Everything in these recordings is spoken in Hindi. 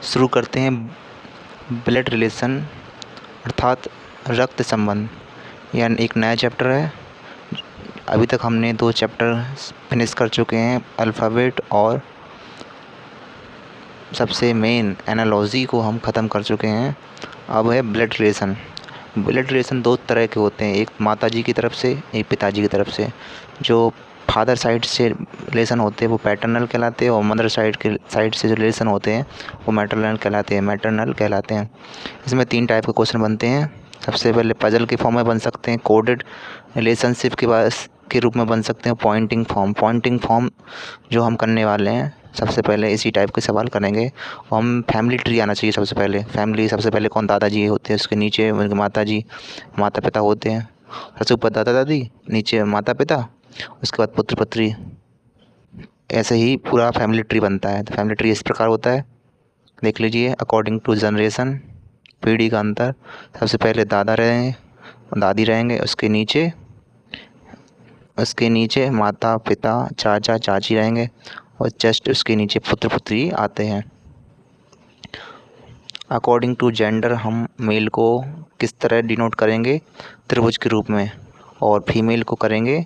शुरू करते हैं ब्लड रिलेशन अर्थात रक्त संबंध। यह एक नया चैप्टर है। अभी तक हमने 2 चैप्टर फिनिश कर चुके हैं, अल्फ़ाबेट और सबसे मेन एनालॉजी को हम ख़त्म कर चुके हैं। अब है ब्लड रिलेशन। ब्लड रिलेशन 2 तरह के होते हैं, एक माताजी की तरफ से, एक पिताजी की तरफ से। जो फादर साइड से रिलेशन होते हैं वो पैटर्नल कहलाते हैं, और मदर साइड से जो रिलेशन होते हैं वो मैटरनल कहलाते हैं। इसमें 3 टाइप के क्वेश्चन बनते हैं। सबसे पहले पजल के फॉर्म में बन सकते हैं, कोडेड रिलेशनशिप के रूप में बन सकते हैं, पॉइंटिंग फॉर्म जो हम करने वाले हैं। सबसे पहले इसी टाइप के सवाल करेंगे। और हम फैमिली ट्री आना चाहिए सबसे पहले कौन, दादाजी होते हैं, उसके नीचे उनके माता पिता होते हैं। सबसे ऊपर दादा दादी, नीचे माता पिता, उसके बाद पुत्र पुत्री। ऐसे ही पूरा फैमिली ट्री बनता है। तो फैमिली ट्री इस प्रकार होता है, देख लीजिए। अकॉर्डिंग टू जनरेशन, पीढ़ी का अंतर, सबसे पहले दादा रहेंगे, दादी रहेंगे, उसके नीचे माता पिता चाचा चाची रहेंगे, और जस्ट उसके नीचे पुत्र पुत्री आते हैं। अकॉर्डिंग टू जेंडर हम मेल को किस तरह डिनोट करेंगे, त्रिभुज के रूप में, और फीमेल को करेंगे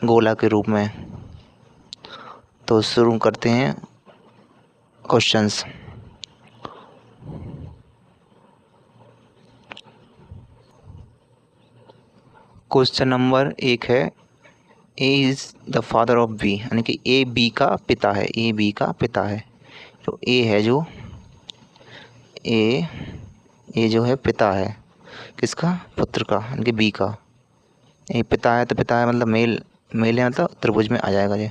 गोला के रूप में। तो शुरू करते हैं क्वेश्चंस। क्वेश्चन नंबर 1 है, A is the father of B, यानी कि ए बी का पिता है। तो ए है जो ए जो है पिता है किसका, पुत्र का, यानी कि बी का। ए पिता है तो पिता है मतलब मेल है, मतलब त्रिभुज में आ जाएगा ये।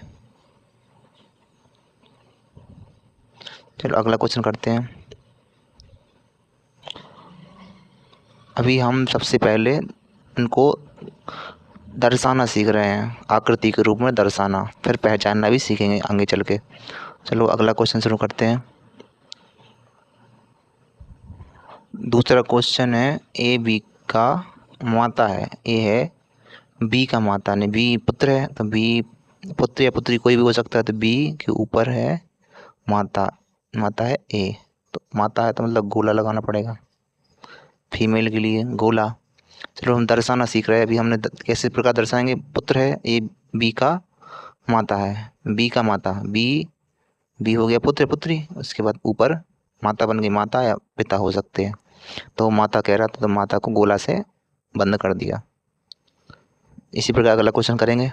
चलो अगला क्वेश्चन करते हैं। अभी हम सबसे पहले उनको दर्शाना सीख रहे हैं, आकृति के रूप में दर्शाना, फिर पहचानना भी सीखेंगे आगे चल के। चलो अगला क्वेश्चन शुरू करते हैं। दूसरा क्वेश्चन है, ए बी का माता है, ए है बी का माता, नहीं बी पुत्र है, तो बी पुत्र या पुत्री कोई भी हो सकता है। तो बी के ऊपर है माता है ए, तो माता है तो मतलब गोला लगाना पड़ेगा फीमेल के लिए, गोला। चलो हम दर्शाना सीख रहे हैं। अभी हमने कैसे प्रकार दर्शाएंगे, पुत्र है ए, बी का माता है, बी हो गया पुत्र पुत्री, उसके बाद ऊपर माता बन गई, माता या पिता हो सकते हैं। तो माता कह रहा था तो माता को गोला से बंद कर दिया। इसी प्रकार अगला क्वेश्चन करेंगे।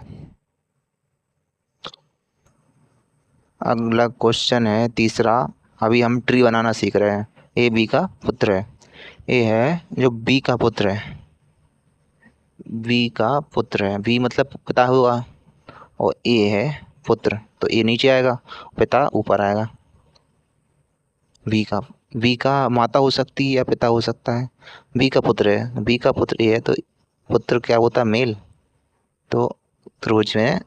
अगला क्वेश्चन है तीसरा। अभी हम ट्री बनाना सीख रहे हैं। ए बी का पुत्र है, ए है जो बी का पुत्र है, बी मतलब पिता हुआ, और ए है पुत्र, तो ए नीचे आएगा, पिता ऊपर आएगा। बी का माता हो सकती है या पिता हो सकता है। बी का पुत्र ए है, तो पुत्र क्या होता है, मेल, तो त्रिभुज में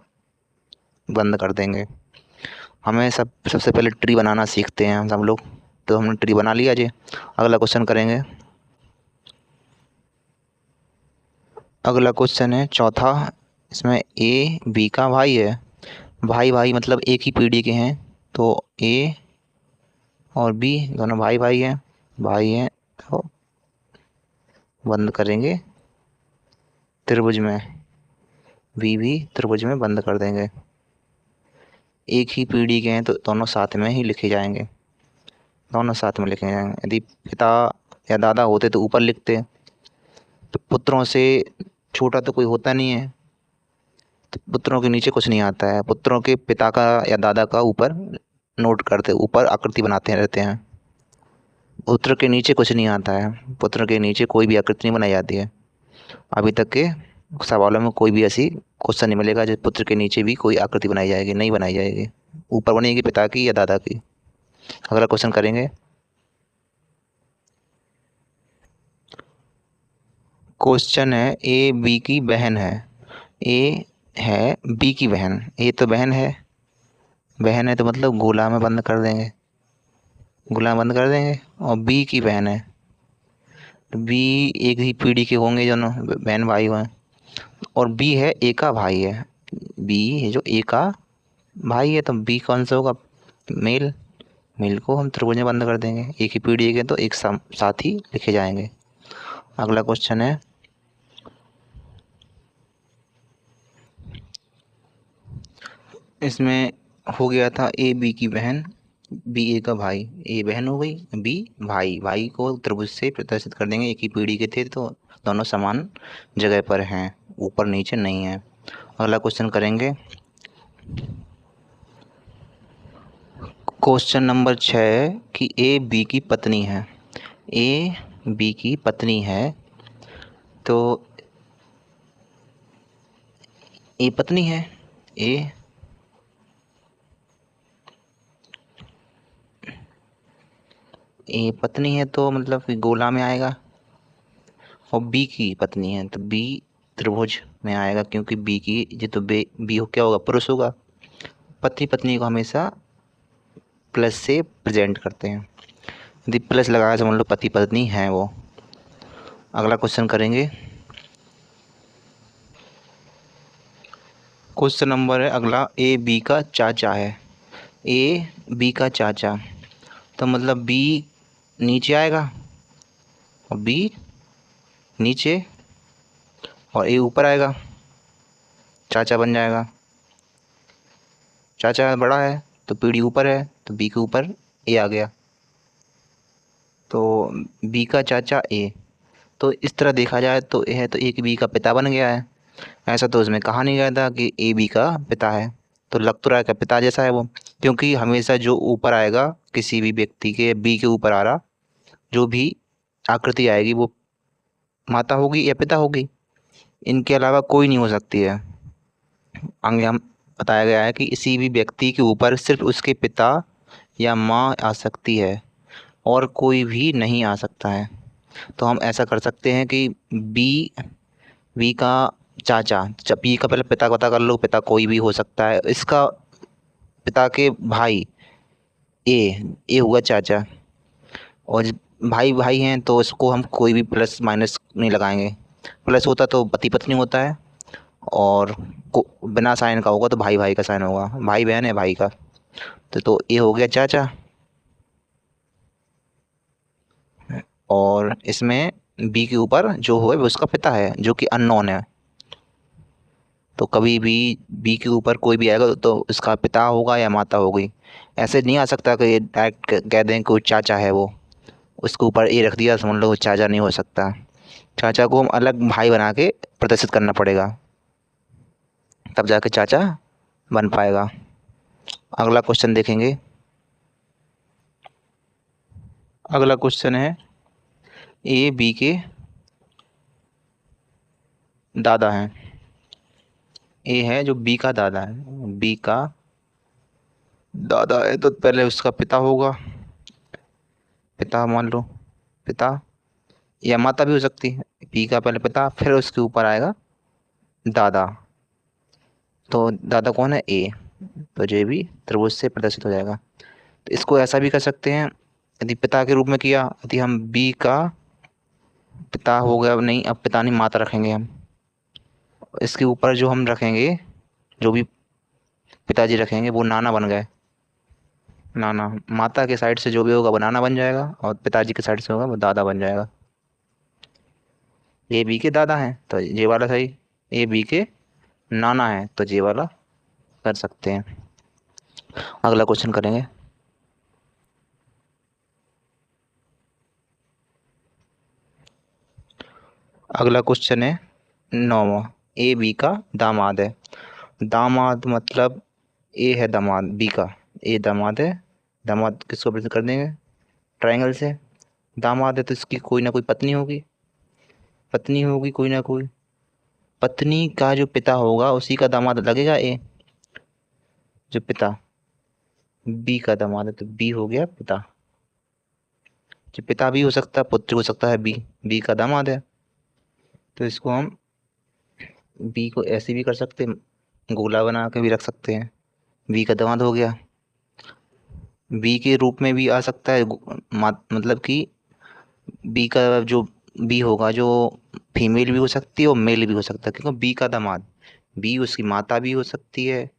बंद कर देंगे। हमें सबसे पहले ट्री बनाना सीखते हैं हम सब लोग। तो हमने ट्री बना लिया जी। अगला क्वेश्चन करेंगे। अगला क्वेश्चन है चौथा। इसमें ए बी का भाई है, भाई मतलब एक ही पीढ़ी के हैं, तो ए और बी दोनों भाई हैं, तो बंद करेंगे त्रिभुज में, बी भी त्रिभुज में बंद कर देंगे। एक ही पीढ़ी के हैं तो दोनों साथ में ही लिखे जाएंगे, यदि पिता या दादा होते तो ऊपर लिखते, तो पुत्रों से छोटा तो कोई होता नहीं है, तो पुत्रों के नीचे कुछ नहीं आता है। पुत्रों के पिता का या दादा का ऊपर नोट करते, ऊपर आकृति बनाते रहते हैं। पुत्र के नीचे कुछ नहीं आता है, पुत्र के नीचे कोई भी आकृति नहीं बनाई जाती है। अभी तक के सवालों में कोई भी ऐसी क्वेश्चन नहीं मिलेगा जो पुत्र के नीचे भी कोई आकृति बनाई जाएगी, नहीं बनाई जाएगी। ऊपर बनेगी पिता की या दादा की। अगला क्वेश्चन करेंगे। क्वेश्चन है, ए बी की बहन है, ए है बी की बहन, ए तो बहन है तो मतलब गोला में बंद कर देंगे, और बी की बहन है, तो बी एक ही पीढ़ी के होंगे दोनों बहन भाई हुए, और बी है ए का भाई है, बी है जो ए का भाई है, तो बी कौन सा होगा, मेल, मेल को हम त्रिभुज में बंद कर देंगे, एक ही पीढ़ी के तो एक साथ ही लिखे जाएंगे। अगला क्वेश्चन है, इसमें हो गया था ए बी की बहन, बी ए का भाई, ए बहन हो गई, बी भाई, भाई को त्रिभुज से प्रदर्शित कर देंगे, एक ही पीढ़ी के थे तो दोनों समान जगह पर हैं, ऊपर नीचे नहीं है। अगला क्वेश्चन करेंगे, क्वेश्चन नंबर 6 कि ए बी की पत्नी है, ए बी की पत्नी है, तो ए पत्नी है, ए पत्नी है तो मतलब कि गोला में आएगा, और बी की पत्नी है तो बी त्रिभुज में आएगा, क्योंकि बी की ये तो बी क्या होगा, पुरुष होगा। पति पत्नी को हमेशा प्लस से प्रेजेंट करते हैं, यदि प्लस लगाया समझ लो पति पत्नी हैं वो। अगला क्वेश्चन करेंगे, क्वेश्चन नंबर है अगला, ए बी का चाचा है, ए बी का चाचा, तो मतलब बी नीचे आएगा और बी नीचे और ए ऊपर आएगा, चाचा बन जाएगा। चाचा बड़ा है तो पीढ़ी ऊपर है तो बी के ऊपर ए आ गया, तो बी का चाचा ए, तो इस तरह देखा जाए तो ए है तो ए की बी का पिता बन गया है। ऐसा तो उसमें कहा नहीं गया था कि ए बी का पिता है, तो लग तो रहा है कि पिता जैसा है वो, क्योंकि हमेशा जो ऊपर आएगा किसी भी व्यक्ति के बी के ऊपर आ रहा जो भी आकृति आएगी वो माता होगी या पिता होगी, इनके अलावा कोई नहीं हो सकती है। आगे हम बताया गया है कि किसी भी व्यक्ति के ऊपर सिर्फ उसके पिता या माँ आ सकती है और कोई भी नहीं आ सकता है। तो हम ऐसा कर सकते हैं कि बी का चाचा, जब बी का पहले पिता का पता कर लो, पिता कोई भी हो सकता है, इसका पिता के भाई ए हुआ चाचा, और भाई भाई हैं तो इसको हम कोई भी प्लस माइनस नहीं लगाएंगे, प्लस होता तो पति पत्नी होता है, और बिना साइन का होगा तो भाई भाई का साइन होगा, भाई बहन है भाई का, तो ए हो गया चाचा। और इसमें बी के ऊपर जो हो वो उसका पिता है जो कि अननोन है, तो कभी भी बी के ऊपर कोई भी आएगा तो उसका पिता होगा या माता होगी। ऐसे नहीं आ सकता कि ये डायरेक्ट कह दें कोई चाचा है वो, उसके ऊपर ए रख दिया समझ लो वो चाचा नहीं हो सकता, चाचा को हम अलग भाई बना के प्रदर्शित करना पड़ेगा, तब जाके चाचा बन पाएगा। अगला क्वेश्चन देखेंगे, अगला क्वेश्चन है, ए बी के दादा हैं, ए है जो बी का दादा है, बी का दादा है तो पहले उसका पिता होगा, पिता मान लो, पिता या माता भी हो सकती है, बी का पहले पिता फिर उसके ऊपर आएगा दादा, तो दादा कौन है, ए, तो ये भी त्रिभुज से प्रदर्शित हो जाएगा। तो इसको ऐसा भी कर सकते हैं, यदि पिता के रूप में किया, यदि हम बी का पिता हो गया, नहीं अब पिता नहीं माता रखेंगे हम, इसके ऊपर जो हम रखेंगे जो भी पिताजी रखेंगे वो नाना बन गए, नाना, माता के साइड से जो भी होगा वो नाना बन जाएगा और पिताजी के साइड से होगा वो दादा बन जाएगा। ए बी के दादा हैं तो ये वाला सही, ए बी के नाना है तो ये वाला कर सकते हैं। अगला क्वेश्चन करेंगे, अगला क्वेश्चन है 9वां, ए बी का दामाद है, दामाद मतलब ए है दामाद बी का, ए दामाद है, दामाद किसको प्रेजेंट कर देंगे ट्रायंगल से, दामाद है तो इसकी कोई ना कोई पत्नी होगी, पत्नी होगी कोई ना कोई, पत्नी का जो पिता होगा उसी का दामाद लगेगा ए, जो पिता बी का दामाद है तो बी हो गया पिता, जो पिता भी हो सकता है पुत्र हो सकता है, बी का दामाद है, तो इसको हम बी को ऐसे भी कर सकते हैं, गोला बना के भी रख सकते हैं, बी का दामाद हो गया, बी के रूप में भी आ सकता है, मतलब कि बी का जो बी होगा जो फीमेल भी हो सकती है और मेल भी हो सकता है, क्योंकि बी का दामाद, बी उसकी माता भी हो सकती है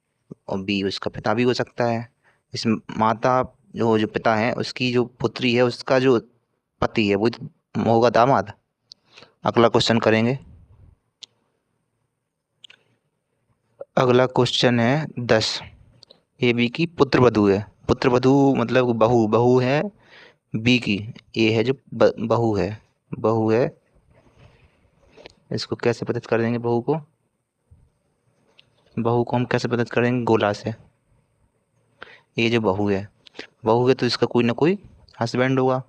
और बी उसका पिता भी हो सकता है। इस माता जो पिता है उसकी जो पुत्री है उसका जो पति है वो होगा दामाद। अगला क्वेश्चन करेंगे। अगला क्वेश्चन है 10। ए बी की पुत्र वधू है। पुत्र वधू मतलब बहू, बहू है बी की। ए है जो बहू है, बहू है। इसको कैसे पता कर देंगे बहू को? बहू को हम कैसे पता करेंगे? गोला से। ये जो बहू है, बहू है तो इसका कोई ना कोई हस्बैंड होगा,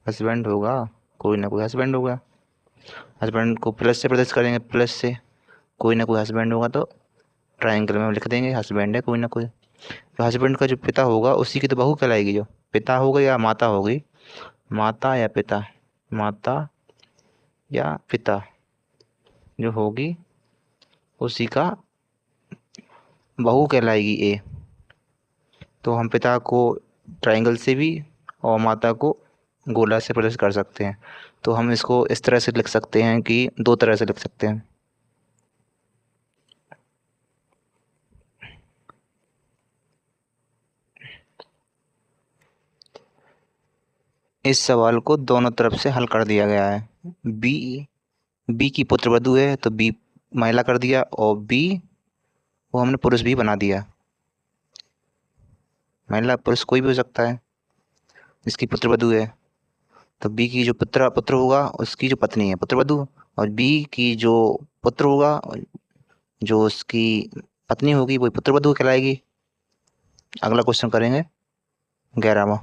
हस्बैंड होगा, कोई ना कोई हस्बैंड होगा। हस्बैंड को प्लस से प्रदर्शित करेंगे, प्लस से। कोई ना कोई हस्बैंड होगा तो ट्रायंगल में हम लिख देंगे हस्बैंड है कोई ना कोई। तो हस्बैंड का जो पिता होगा उसी की तो बहू कहलाएगी। जो पिता होगा या माता होगी, माता या पिता, माता या पिता जो होगी उसी का बहू कहलाएगी ए। तो हम पिता को ट्रायंगल से भी और माता को गोला से प्रदर्शित कर सकते हैं। तो हम इसको इस तरह से लिख सकते हैं कि दो तरह से लिख सकते हैं। इस सवाल को दोनों तरफ से हल कर दिया गया है। बी, बी की पुत्र वधू है तो बी महिला कर दिया, और बी वो हमने पुरुष भी बना दिया। महिला पुरुष कोई भी हो सकता है जिसकी पुत्र वधू है। तो बी की जो पुत्र पुत्र होगा उसकी जो पत्नी है पुत्र वधू, और बी की जो पुत्र होगा जो उसकी पत्नी होगी वही पुत्र वधू कहलाएगी। अगला क्वेश्चन करेंगे 11वां।